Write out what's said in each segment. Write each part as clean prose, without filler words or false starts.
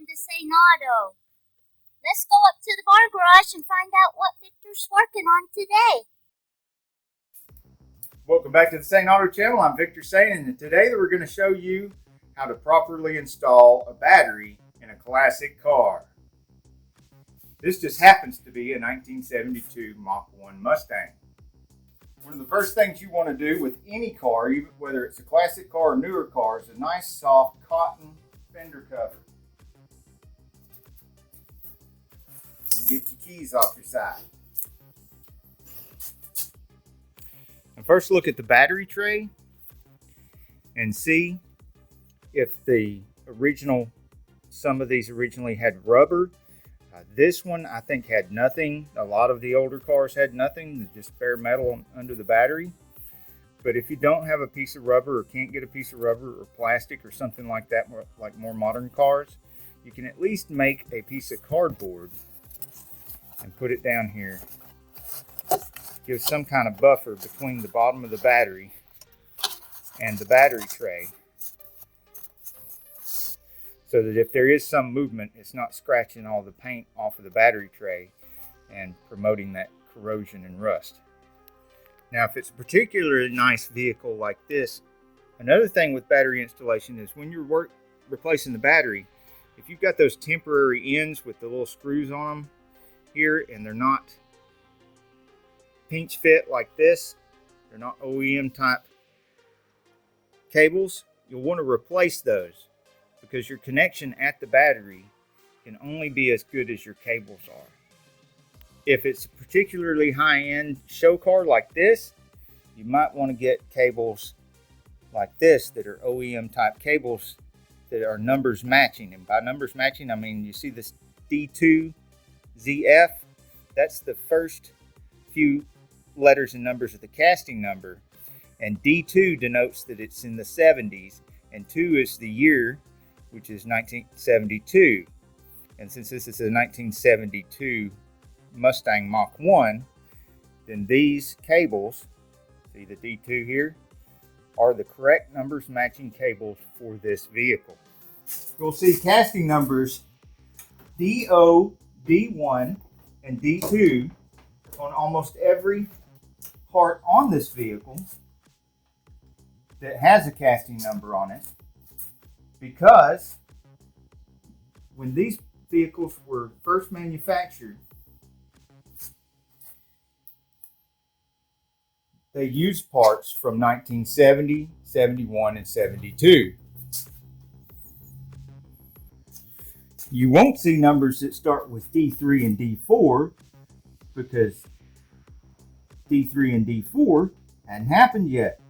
welcome to Saneauto. Let's go up to the bar garage and find out what Victor's working on today. Welcome back to the Saneauto channel. I'm Victor Sane, and today we're going to show you how to properly install a battery in a classic car. This just happens to be a 1972 Mach-1 Mustang. One of the first things you want to do with any car, even whether it's a classic car or newer car, is a nice soft cotton fender cover. And get your keys off your side. And first look at the battery tray and see if some of these originally had rubber. This one I think had nothing. A lot of the older cars had nothing, just bare metal under the battery. But if you don't have a piece of rubber or can't get a piece of rubber or plastic or something like that, like more modern cars, you can at least make a piece of cardboard and put it down here. Give some kind of buffer between the bottom of the battery and the battery tray, so that if there is some movement, it's not scratching all the paint off of the battery tray and promoting that corrosion and rust. Now, if it's a particularly nice vehicle like this, another thing with battery installation is when you're replacing the battery, if you've got those temporary ends with the little screws on them here and they're not pinch fit like this, they're not OEM type cables, you'll want to replace those, because your connection at the battery can only be as good as your cables are. If it's a particularly high-end show car like this, you might want to get cables like this that are OEM type cables that are numbers matching. And by numbers matching, I mean you see this D2ZF, that's the first few letters and numbers of the casting number, and D2 denotes that it's in the 70s, and 2 is the year, which is 1972. And since this is a 1972 Mustang Mach-1, then these cables, see the D2 here, are the correct numbers matching cables for this vehicle. You'll see casting numbers DO, D1, and D2 on almost every part on this vehicle that has a casting number on it, because when these vehicles were first manufactured, they used parts from 1970, 71, and 72. You won't see numbers that start with D3 and D4 because D3 and D4 hadn't happened yet,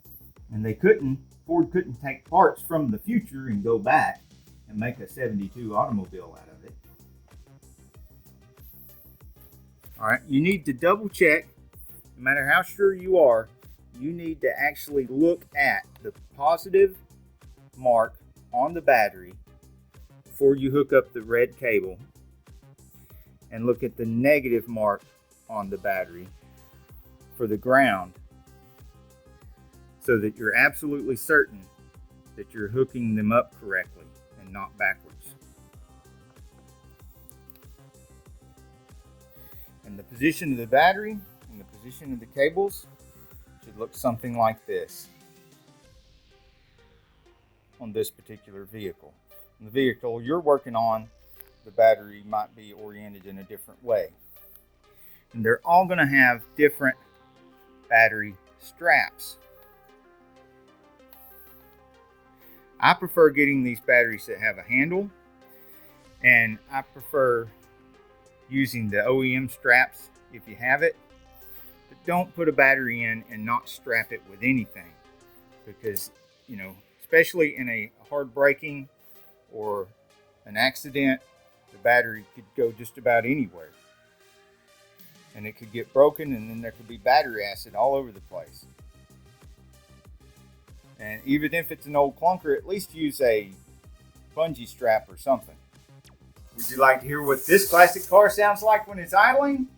and Ford couldn't take parts from the future and go back and make a 72 automobile out of it. All right, you need to double check, no matter how sure you are, you need to actually look at the positive mark on the battery before you hook up the red cable, and look at the negative mark on the battery for the ground, so that you're absolutely certain that you're hooking them up correctly and not backwards. And the position of the battery and the position of the cables should look something like this on this particular vehicle. In the vehicle you're working on, the battery might be oriented in a different way. And they're all going to have different battery straps. I prefer getting these batteries that have a handle, and I prefer using the OEM straps if you have it. But don't put a battery in and not strap it with anything, because, you know, especially in a hard braking or an accident, the battery could go just about anywhere. And it could get broken, and then there could be battery acid all over the place. And even if it's an old clunker, at least use a bungee strap or something. Would you like to hear what this classic car sounds like when it's idling?